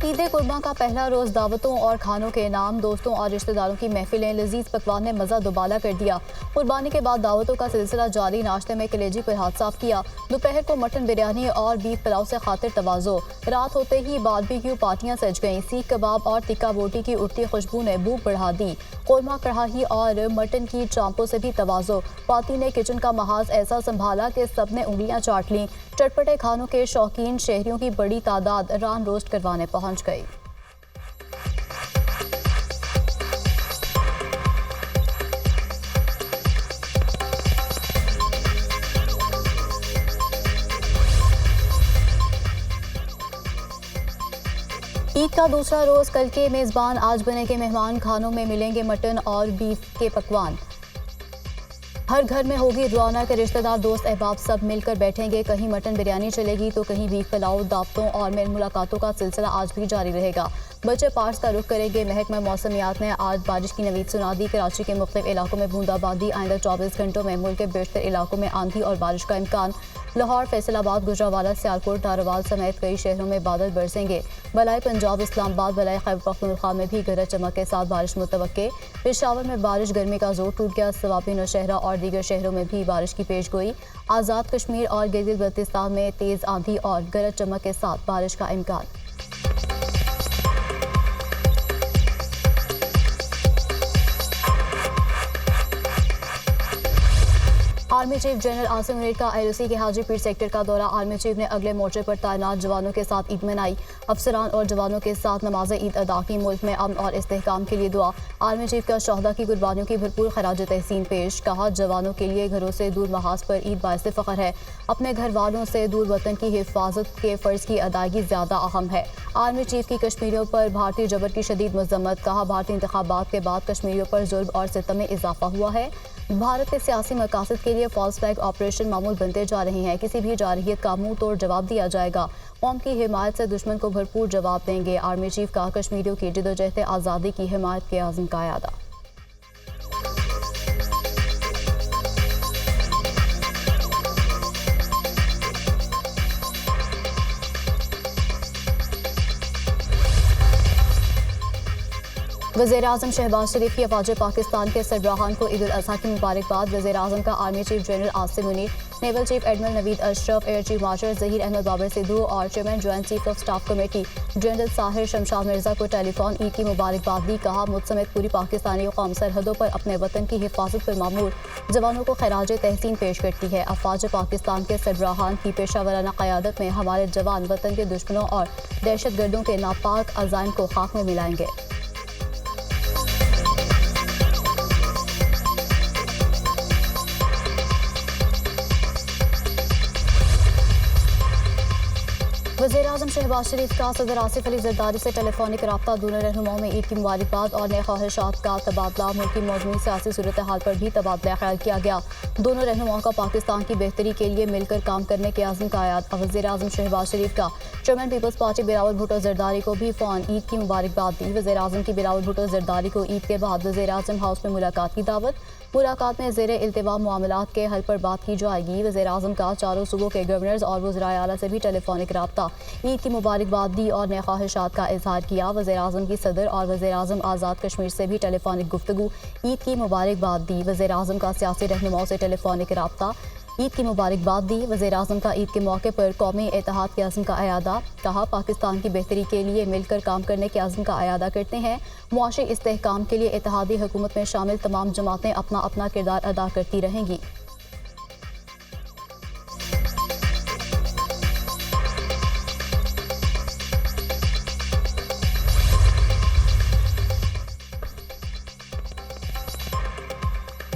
ईद कुर्बान का पहला रोज दावतों और खानों के नाम, दोस्तों और रिश्तेदारों की महफिलें, लजीज पकवान ने मजा दुबाला कर दिया। कुर्बानी के बाद दावतों का सिलसिला जारी। नाश्ते में कलेजी पर हाथ साफ किया। दोपहर को मटन बिरयानी और बीफ पुलाव से खातिर तवाज़ो। रात होते ही बारबेक्यू पार्टियां सज गईं। सीख कबाब और टिक्का बोटी की उठती खुशबू ने भूख बढ़ा दी। कोरमा कढ़ाई और मटन की चांपों से भी तवाज़ो। पाती ने किचन का महाज ऐसा संभाला कि सबने उंगलियां चाट लीं। चटपटे खानों के शौकीन शहरियों की बड़ी तादाद रान रोस्ट करवाने पहुंच गई। ईद का दूसरा रोज कल के मेजबान आज बनेंगे मेहमान। खानों में मिलेंगे मटन और बीफ के पकवान। हर घर में होगी रौनक। रिश्तेदार, दोस्त, अहबाब सब मिलकर बैठेंगे। कहीं मटन बिरयानी चलेगी तो कहीं बीफ पुलाव। दावतों और मेल मुलाकातों का सिलसिला आज भी जारी रहेगा। बच्चे पार्स का रुख करेंगे। महकमा मौसमियात ने आज बारिश की नवीद सुना दी। कराची के मुख्तलिफ इलाकों में बूंदाबांदी। आइंदा 24 घंटों में मुल्क के बेशतर इलाकों में आंधी और बारिश का इम्कान। लाहौर, फैसलाबाद, गुजरावाला, सियालकोट, दारोवाल समेत कई शहरों में बादल बरसेंगे। बलाई पंजाब, इस्लामाबाद, बलाई खैबर पख्तूनख्वा में भी गरज चमक के साथ बारिश मुतवक्के। पेशावर में बारिश, गर्मी का जोर टूट गया। सवाबी, नौशहरा और दीगर शहरों में भी बारिश की पेशगोई। आज़ाद कश्मीर और गिलगित बल्तिस्तान में तेज़ आंधी और गरज चमक के साथ बारिश का इम्कान। Army chief general Asim Munir का LOC के हाजीपीर सेक्टर का दौरा। आर्मी चीफ ने अगले मोर्चे पर तैनात जवानों के साथ ईद मनाई। अफसरान और जवानों के साथ नमाज ईद अदा की। मुल्क में अमन और इस्तेहकाम के लिए दुआ। आर्मी चीफ का शहदा की कुर्बानियों की भरपूर खराज तहसीन पेश। कहा, जवानों के लिए घरों से दूर महाज पर ईद बाइस फ़ख्र है। अपने घर वालों से दूर वतन की हिफाजत के फ़र्ज की अदायगी ज़्यादा अहम है। आर्मी चीफ की कश्मीरियों पर भारतीय जबर की शदीद मजम्मत। कहा, भारतीय इंतखाबात के बाद कश्मीरियों पर जुल्म और सितम में इजाफा हुआ है। भारत के सियासी मकासद के लिए फॉल्स फ्लैग ऑपरेशन मामूल बनते जा रहे हैं। किसी भी जारहियत का मुंह तोड़ जवाब दिया जाएगा। कौम की हिमायत से दुश्मन को भरपूर जवाब देंगे। आर्मी चीफ का कश्मीरियों की जिदोजहद आज़ादी की हिमायत के आज़म का यादा। वज़ीर-ए-आज़म शहबाज शरीफ की अफवाज पाकिस्तान के सरबराहान को ईद उल अज़हा की मुबारकबाद। वज़ीर-ए-आज़म का army chief general Asim Munir, naval chief admiral Naveed Ashraf, air chief marshal Zaheer Ahmed Babar Sidhu और chairman joint chief of staff committee general Sahir Shamshad Mirza को टेलीफोन ईद की मुबारकबाद दी। कहा, मुझ समेत पूरी पाकिस्तानी कौम सरहदों पर अपने वतन की हिफाजत पर मामूर जवानों को खराज तहसीन पेश करती है। अफवाज पाकिस्तान के सरबराहान की पेशावराना क़यादत में हमारे जवान वतन के दुश्मनों और दहशत गर्दों के नापाक अज़ाइम को खाक में मिलाएंगे। वज़ीर-ए-आज़म शहबाज शरीफ का सदर आसिफ अली ज़रदारी से टेलीफोनिक रब्ता। दोनों रहनुमाओं में ईद की मुबारकबाद और नए ख्वाहिशात का तबादला। मुल्क की मौजूदा सियासी सूरत हाल पर भी तबादला ख्याल किया गया। दोनों रहनुमाओं का पाकिस्तान की बेहतरी के लिए मिलकर काम करने के आज़म का याद। वज़ीर-ए-आज़म शहबाज शरीफ का chairman Peoples Party Bilawal Bhutto Zardari को भी फ़ोन ईद की मुबारकबाद दी। वज़ीर-ए-आज़म की बिलावल भुट्टो ज़रदारी को ईद के बाद वज़ीर-ए-आज़म हाउस में मुलाकात की दावत। मुलाकात में ज़ेरे इल्तिवा मामलात के हल पर बात की जाएगी। वज़ीर-ए-आज़म का चारों सूबों के गवर्नर्स और वज़राए आला से भी टेलीफोनिक रब्ता। ईद की मुबारकबाद दी और नए ख्वाहिशात का इजहार किया। वज़ीर-ए-आज़म की सदर और वज़ीर-ए-आज़म आज़ाद कश्मीर से भी टेलीफोनिक गुफ्तगू। ईद की मुबारकबाद दी। वज़ीर-ए-आज़म का सियासी रहनुमाओं से टेलीफोनिक रब्ता। ईद की मुबारकबाद दी। वज़ीर-ए-आज़म का ईद के मौके पर कौमी इत्तेहाद के अज़्म का अयादा। कहा, पाकिस्तान की बेहतरी के लिए मिलकर काम करने के अज़्म का अयादा करते हैं। मुआशी इस्तेहकाम के लिए इत्तेहादी हुकूमत में शामिल तमाम जमातें अपना अपना किरदार अदा करती रहेंगी।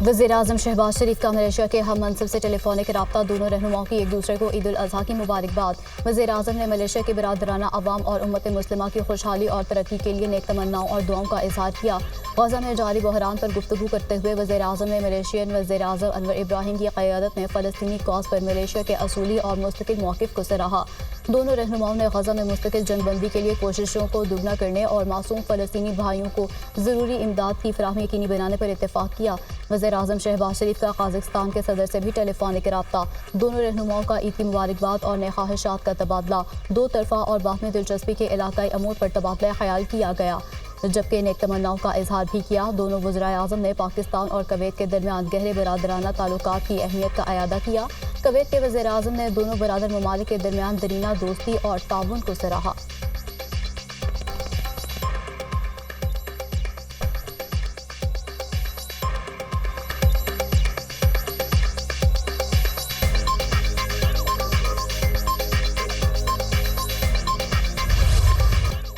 वज़ीर-ए-आज़म शहबाज शरीफ का मलेशिया के हम मनसब से टेलीफोनिक रब्ता। दोनों रहनुमाओं की एक दूसरे को ईद उल अज़हा की मुबारकबाद। वज़ीर-ए-आज़म ने मलेशिया के बिरादराना अवाम और उम्मत मुस्लिमा की खुशहाली और तरक्की के लिए नेक तमन्नाओं और दुआओं का इजहार किया। गज़ा में जारी बहरान पर गुफ्तगू करते हुए वज़ीर-ए-आज़म ने मलेशियन वज़ीर-ए-आज़म अनवर इब्राहिम की क़यादत में फ़लस्तीनी कॉज़ पर मलेशिया के असूली और मुस्तकिल मौक़िफ़ को सराहा। दोनों रहनुमाओं ने गजा में मुस्तकिल जंगबंदी के लिए कोशिशों को दुगना करने और मासूम फ़लस्तीनी भाइयों को ज़रूरी इमदाद की फराहमी यकीनी बनाने पर इत्तेफाक किया। वज़ीर-ए-आज़म शहबाज शरीफ का काज़ाख्स्तान के सदर से भी टेलीफोनिक रब्ता, दोनों रहनुमाओं का ईद की मुबारकबाद और नए ख्वाहिशात का तबादला, दो तरफ़ा और बाहमी दिलचस्पी के इलाकाई अमूर पर तबादला ख्याल किया गया, जबकि नेक तमन्नाओं का इजहार भी किया। दोनों वज़ीर-ए-आज़म ने पाकिस्तान और कुवैत के दरमियान गहरे बरादराना ताल्लुकात की अहमियत का अयादा किया। कुवैत के वज़ीर-ए-आज़म ने दोनों बरादर ममालिक के दरमियान दरीना दोस्ती और ताउन को सराहा।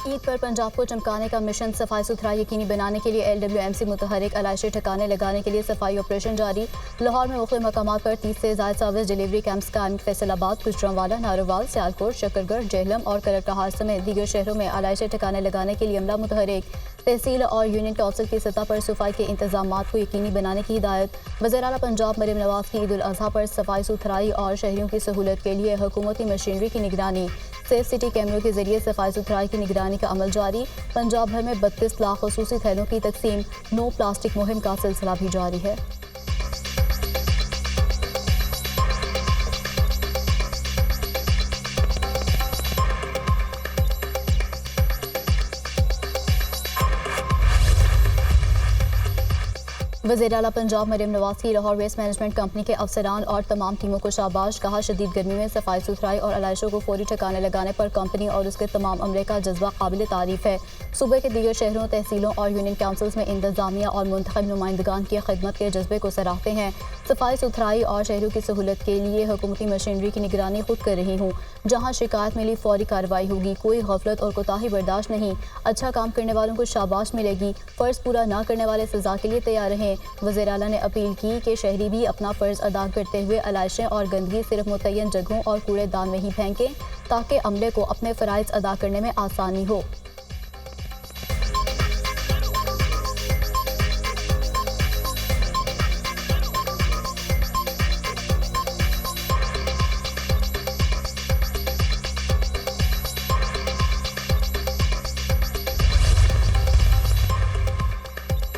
ईद पर पंजाब को चमकाने का मिशन, सफाई सुथराई यकीनी बनाने के लिए LWMC मुतहरिक, अलाइशी ठिकाने लगाने के लिए सफाई ऑपरेशन जारी। लाहौर में मुख्तलिफ मकामात पर 30 से ज़ायद सर्विस डिलीवरी कैंप्स कायम। फैसलाबाद, गुजरांवाला, नारोवाल, सियालकोट, शकरगढ़, जेहलम और करकहार समेत दीगर शहरों में अलाइशी ठिकाने लगाने के लिए अमला मुतहरिक। तहसील और यूनियन काउंसिल की सतह पर सफाई के इंतजामात को यकीनी बनाने की हिदायत। वज़ीर आला पंजाब मरीम नवाज की ईद उल अज़हा पर सफाई सुथराई और शहरियों की सहूलत के लिए हुकूमती मशीनरी की निगरानी। सेफ सिटी कैमरों के जरिए सफाई सुथराई की निगरानी का अमल जारी। पंजाब भर में 32 लाख खुसूसी थैलों की तकसीम। नो प्लास्टिक मुहिम का सिलसिला भी जारी है। वज़ीर आला पंजाब मरीम नवाज की लाहौर वेस्ट मैनेजमेंट कंपनी के अफसरान और तमाम टीमों को शाबाश। कहा, शदीद गर्मी में सफाई सुथराई और अलाइशों को फौरी ठिकाने लगाने पर कंपनी और उसके तमाम अमले का जज्बा काबिल तारीफ है। सूबे के दीगर शहरों, तहसीलों और यूनियन काउंसिल्स में इंतजामिया और मुंतखब नुमाइंदगान की खिदमत के जज्बे को सराहते हैं। सफाई सुथराई और शहरों की सहूलत के लिए हुकूमती मशीनरी की निगरानी खुद कर रही हूँ। जहाँ शिकायत मिली फौरी कार्रवाई होगी, कोई गफलत और कोताही बर्दाश्त नहीं। अच्छा काम करने वालों को शाबाश मिलेगी, फ़र्ज़ पूरा ना करने वाले सज़ा के लिए तैयार रहें। वज़ीर आला ने अपील की कि शहरी भी अपना फ़र्ज़ अदा करते हुए अलाइशें और गंदगी सिर्फ मुतय्यन जगहों और कूड़ेदान में ही फेंकें, ताकि अमले को अपने फ़राइज़ अदा करने में आसानी हो।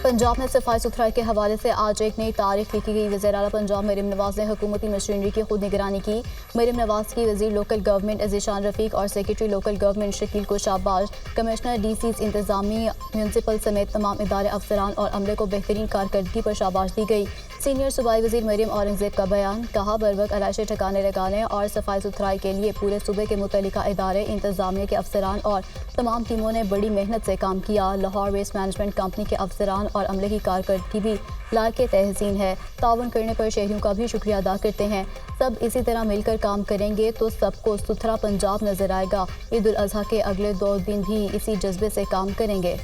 पंजाब में सफाई सुथराई के हवाले से आज एक नई तारीख लिखी गई। वज़ीर आला पंजाब मरीम नवाज ने हुकूमती मशीनरी की खुद निगरानी की। मरीम नवाज की वज़ीर लोकल गवर्नमेंट अज़ीशान रफ़ीक और सेक्रेटरी लोकल गवर्नमेंट शकील को शाबाश। कमिश्नर DCs, इंतजामी, म्यूनसिपल समेत तमाम इदारे, अफसरान और अमले को बेहतरीन कारकर्दगी पर शाबाश दी गई। सीनियर सूबाई वज़ीर मरीम औरंगज़ेब का बयान। कहा, बर वक्त अलाइशे ठिकाने लगाने और सफाई सुथराई के लिए पूरे सूबे के मुतल्लिका इदारे, इंतजामिया के अफसरान और तमाम टीमों ने बड़ी मेहनत से काम किया। लाहौर वेस्ट मैनेजमेंट कंपनी के अफसरान और अमले की कारकर्दगी भी लायक तहसीन है। ताउन करने पर शहरियों का भी शुक्रिया अदा करते हैं। सब इसी तरह मिलकर काम करेंगे तो सबको सुथरा पंजाब नजर आएगा। ईद उल अज़हा के अगले 2 दिन भी इसी जज्बे से काम करेंगे।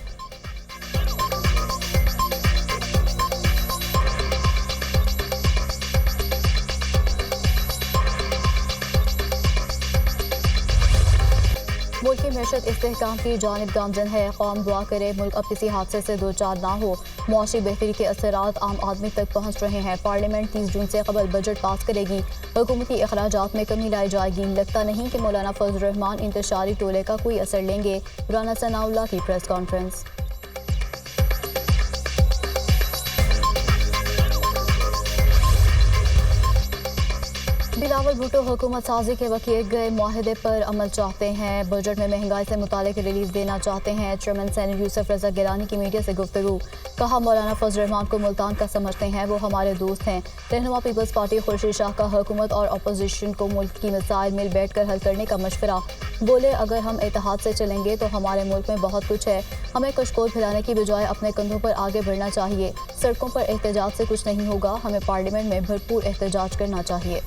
मुल्क की मैशत इस्तेहकाम की जानिब गामजन है। कौम दुआ करे मुल्क अब किसी हादसे से दो चार ना हो। मुआशी बेहतरी के असरात आम आदमी तक पहुँच रहे हैं। पार्लियामेंट 30 जून से कबल बजट पास करेगी। हुकूमती अखराजात में कमी लाई जाएगी। लगता नहीं कि मौलाना फजल रहमान इंतशारी टोले का कोई असर लेंगे। राना सनाउल्लाह की प्रेस कॉन्फ्रेंस। बिलावल भुट्टो हुकूमत साजी के वक्त किए गए मुआहदे पर अमल चाहते हैं। बजट में महंगाई से मुतालिक रिलीफ देना चाहते हैं। चेयरमैन सेनेट यूसुफ रजा गिलानी की मीडिया से गुफ्तगू। कहा, मौलाना फजल रहमान को मुल्तान का समझते हैं, वो हमारे दोस्त हैं। रहनुमा पीपल्स पार्टी खुर्शीद शाह का हुकूमत और अपोजिशन को मुल्क की मसाइल मिल बैठ कर हल करने का मशवरा। बोले, अगर हम इत्तेहाद से चलेंगे तो हमारे मुल्क में बहुत कुछ है। हमें कशकोल फैलाने की बजाय अपने कंधों पर आगे बढ़ना चाहिए। सड़कों पर एहतजाज से कुछ नहीं होगा। हमें पार्लियामेंट में भरपूर एहतजाज करना चाहिए।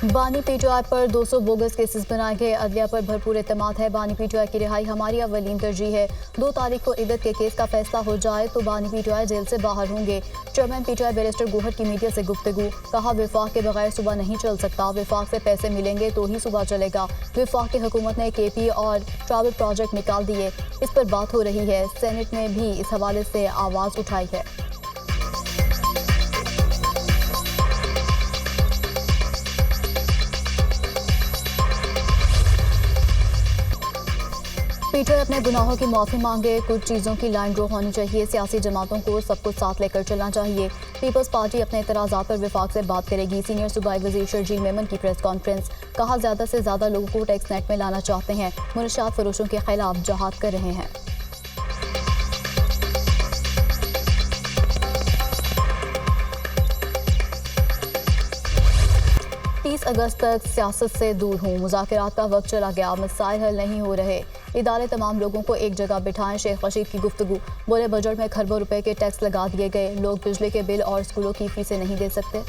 बानी पीटीआई पर 200 बोगस केसेस बनाए गए। अदलिया पर भरपूर एतमाद है। बानी पीटीआई की रिहाई हमारी अवलीन तरजीह है। 2 तारीख को इद्दत के केस का फैसला हो जाए तो बानी पीटीआई जेल से बाहर होंगे। चेयरमैन पीटीआई बैरिस्टर गोहर की मीडिया से गुफ्तगू, कहा विफाक के बगैर सुबह नहीं चल सकता, विफाक से पैसे मिलेंगे तो ही सुबह चलेगा। विफाक की हुकूमत ने केपी और ट्रैवल प्रोजेक्ट निकाल दिए, इस पर बात हो रही है। सेनेट में भी इस हवाले से आवाज़ उठाई है। पीटीआई अपने गुनाहों की माफ़ी मांगे। कुछ चीज़ों की लाइन ड्रॉ होनी चाहिए। सियासी जमातों को सब कुछ साथ लेकर चलना चाहिए। पीपल्स पार्टी अपने एतराज़ात पर विफाक से बात करेगी। सीनियर सूबाई वज़ीर शर्जील मेमन की प्रेस कॉन्फ्रेंस, कहा ज़्यादा से ज़्यादा लोगों को टैक्स नेट में लाना चाहते हैं। मुनशियात फरोशों के खिलाफ जहाद कर रहे हैं। 30 अगस्त तक सियासत से दूर हूँ। मुज़ाकरात का वक्त चला गया, मसाइल हल नहीं हो रहे। इदारे तमाम लोगों को एक जगह बिठाएं। शेख रशीद की गुफ्तगू, बोले बजट में खरबों रुपए के टैक्स लगा दिए गए, लोग बिजली के बिल और स्कूलों की फीसें नहीं दे सकते।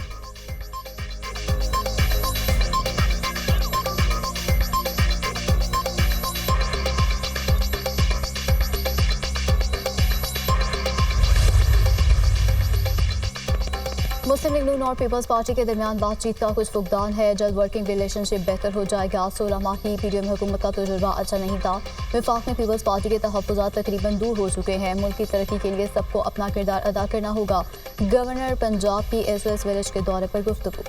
मुस्लिम लीग नून और पीपल्स पार्टी के दरमियान बातचीत का कुछ फुकदान है। जल्द वर्किंग रिलेशनशिप बेहतर हो जाएगा। 16 माह की पीडीएम हुकूमत का तजुर्बा अच्छा नहीं था। विफाक में पीपल्स पार्टी के तहफ़्फ़ुज़ात तकरीबन दूर हो चुके हैं। मुल्क की तरक्की के लिए सबको अपना किरदार अदा करना होगा। गवर्नर पंजाब की एसओएस विलेज के दौरे पर गुफ्तगू।